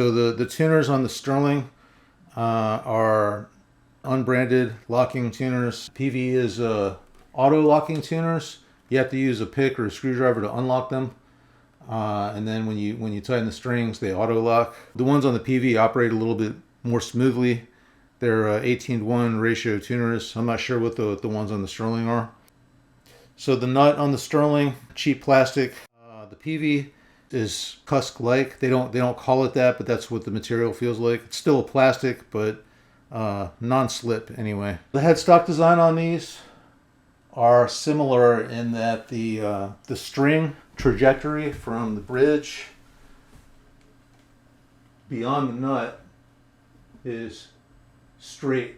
So the tuners on the Sterling are unbranded locking tuners. Peavey is auto locking tuners. You have to use a pick or a screwdriver to unlock them. And then when you tighten the strings, they auto lock. The ones on the Peavey operate a little bit more smoothly. They're 18:1 ratio tuners. I'm not sure what the ones on the Sterling are. So the nut on the Sterling, cheap plastic. The Peavey is cusk-like. They don't call it that, but that's what the material feels like. It's still a plastic, but non-slip anyway. The headstock design on these are similar in that the string trajectory from the bridge beyond the nut is straight,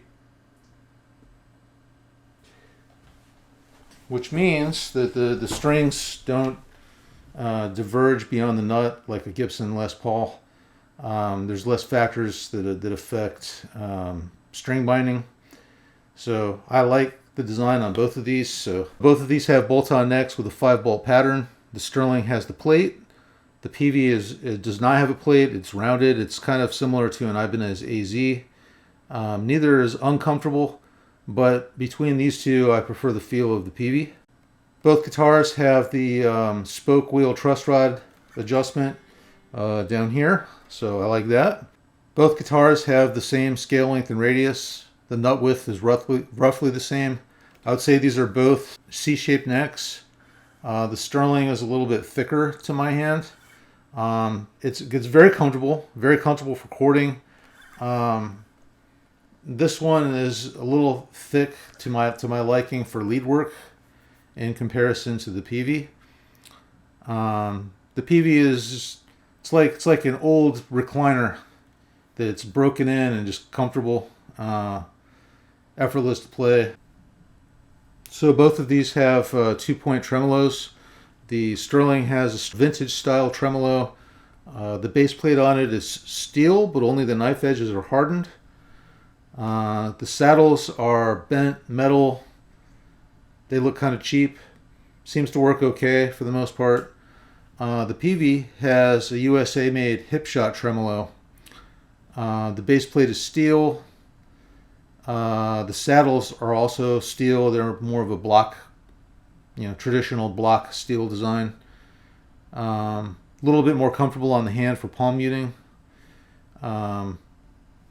which means that the strings don't diverge beyond the nut like a Gibson Les Paul. There's less factors that affect string binding. So I like the design on both of these. So both of these have bolt-on necks with a 5-bolt pattern. The Sterling has the plate. The Peavey does not have a plate. It's rounded. It's kind of similar to an Ibanez AZ. Neither is uncomfortable, but between these two, I prefer the feel of the Peavey. Both guitars have the spoke wheel truss rod adjustment down here, so I like that. Both guitars have the same scale length and radius. The nut width is roughly the same. I would say these are both C-shaped necks. The Sterling is a little bit thicker to my hand. It's very comfortable for chording. This one is a little thick to my liking for lead work in comparison to the Peavey. The Peavey is it's like an old recliner that's broken in and just comfortable, effortless to play. So both of these have 2-point tremolos. The Sterling has a vintage style tremolo. The base plate on it is steel, but only the knife edges are hardened. The saddles are bent metal. They look kind of cheap. Seems to work okay for the most part. The Peavey has a USA-made hip shot tremolo. The base plate is steel. The saddles are also steel. They're more of a block, traditional block steel design. A little bit more comfortable on the hand for palm muting.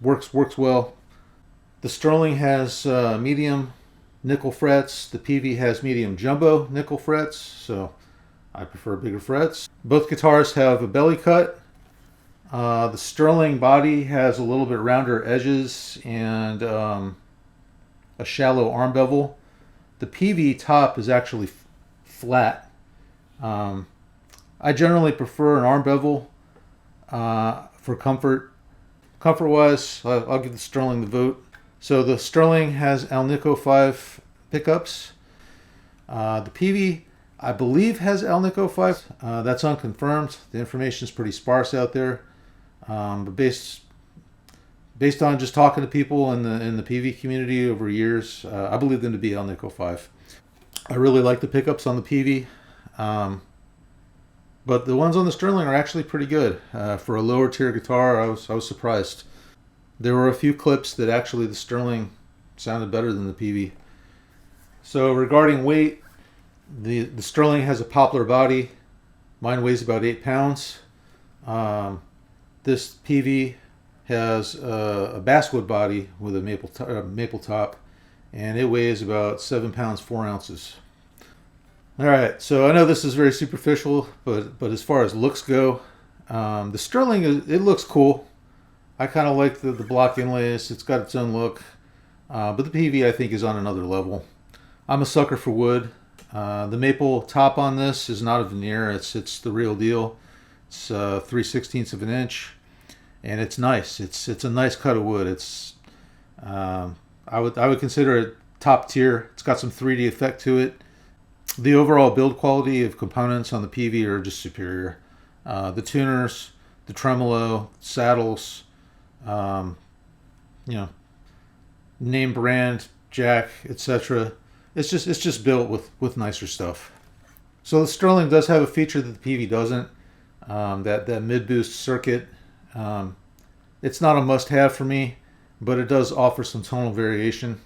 Works well. The Sterling has medium nickel frets. The Peavey has medium jumbo nickel frets, so I prefer bigger frets. Both guitars have a belly cut. The Sterling body has a little bit rounder edges and a shallow arm bevel. The Peavey top is actually flat. I generally prefer an arm bevel for comfort. Comfort-wise, I'll give the Sterling the vote. So the Sterling has Alnico 5 pickups. The Peavey, I believe, has Alnico 5. That's unconfirmed. The information is pretty sparse out there. But based on just talking to people in the Peavey community over years, I believe them to be Alnico 5. I really like the pickups on the Peavey. But the ones on the Sterling are actually pretty good. For a lower tier guitar, I was surprised. There were a few clips that actually the Sterling sounded better than the Peavey. So regarding weight, the Sterling has a poplar body. Mine weighs about 8 pounds. This Peavey has a basswood body with a maple top, and it weighs about 7 pounds 4 ounces. All right, so I know this is very superficial, but as far as looks go, the Sterling it looks cool. I kind of like the block inlays. It's got its own look, but the Peavey I think is on another level. I'm a sucker for wood. The maple top on this is not a veneer. It's the real deal. It's 3/16 of an inch, and it's nice. It's a nice cut of wood. It's I would consider it top tier. It's got some 3D effect to it. The overall build quality of components on the Peavey are just superior. The tuners, the tremolo, saddles, name brand, jack, etc. It's just built with nicer stuff. So the Sterling does have a feature that the Peavey doesn't. That mid boost circuit. It's not a must-have for me, but it does offer some tonal variation.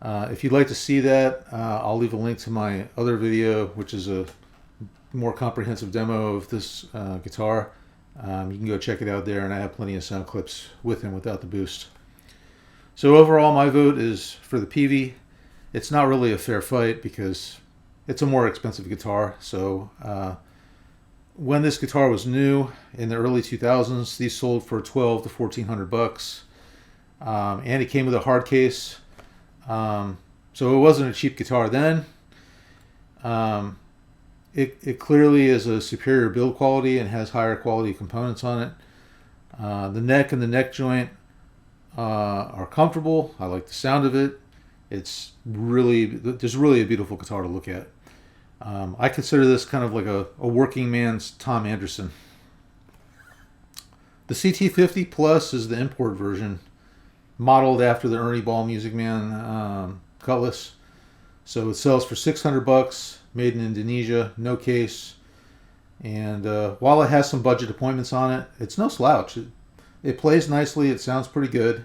If you'd like to see that, I'll leave a link to my other video, which is a more comprehensive demo of this guitar. You can go check it out there, and I have plenty of sound clips with and without the boost. So overall, my vote is for the Peavey. It's not really a fair fight because it's a more expensive guitar. So when this guitar was new in the early 2000s, these sold for $1,200 to $1,400, and it came with a hard case. So it wasn't a cheap guitar then. It clearly is a superior build quality and has higher quality components on it. The neck and the neck joint are comfortable. I like the sound of it. It's really a beautiful guitar to look at. I consider this kind of like a working man's Tom Anderson. The CT50 Plus is the import version, modeled after the Ernie Ball Music Man Cutlass. So it sells for $600, made in Indonesia, no case. And while it has some budget appointments on it, it's no slouch. It plays nicely. It sounds pretty good.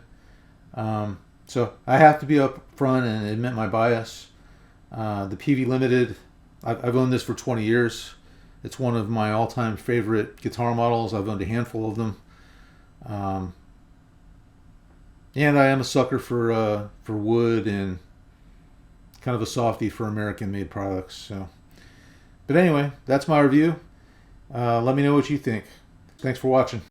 So I have to be up front and admit my bias. The Peavey Limited, I've owned this for 20 years. It's one of my all-time favorite guitar models. I've owned a handful of them. And I am a sucker for wood and kind of a softie for American-made products. So, but anyway, that's my review. Let me know what you think. Thanks for watching.